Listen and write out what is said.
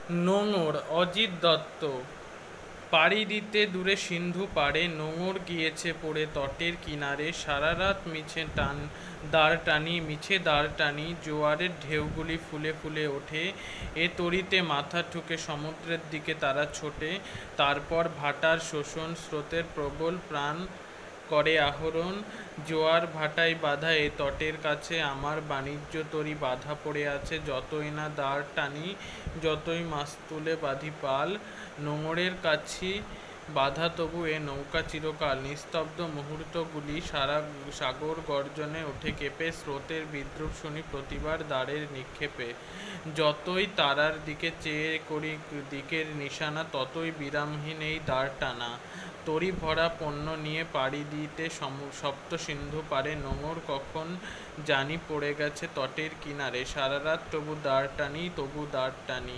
নোঙর অজিত দত্ত। পাড়ি দিতে দূরে সিন্ধু পাড়ে, নোঙর গিয়েছে পড়ে তটের কিনারে। সারা রাত মিছে দাঁড় টানি, জোয়ারের ঢেউগুলি ফুলে ফুলে ওঠে। এ তরিতে মাথা ঠুকে সমুদ্রের দিকে তারা ছোটে। তারপর ভাটার শোষণ, স্রোতের প্রবল প্রাণ করে আহরণ। জোয়ার ভাটায় বাঁধা এ তটের কাছে আমার বাণিজ্য তরী বাঁধা পড়ে আছে। যতই না দাঁড় টানি, যতই মাছ তুলে বাঁধি পাল, নোঙরের কাছি বাধা তবু এ নৌকা চিরকাল। নিস্তব্ধ মুহূর্তগুলি সারা সাগর গর্জনে ওঠে কেঁপে, স্রোতের বিদ্রুপ শুনি প্রতিবার দ্বারের নিক্ষেপে। যতই তারার দিকে চেয়ে করি দিকের নিশানা, ততই বিরামহীন এই দাঁড় টানা। তরি ভরা পণ্য নিয়ে পাড়ি দিতে সপ্ত সিন্ধু পারে, নোঙর কখন জানি পড়ে গেছে তটের কিনারে। সারা রাত তবু দাঁড় টানি, তবু দাঁড় টানি।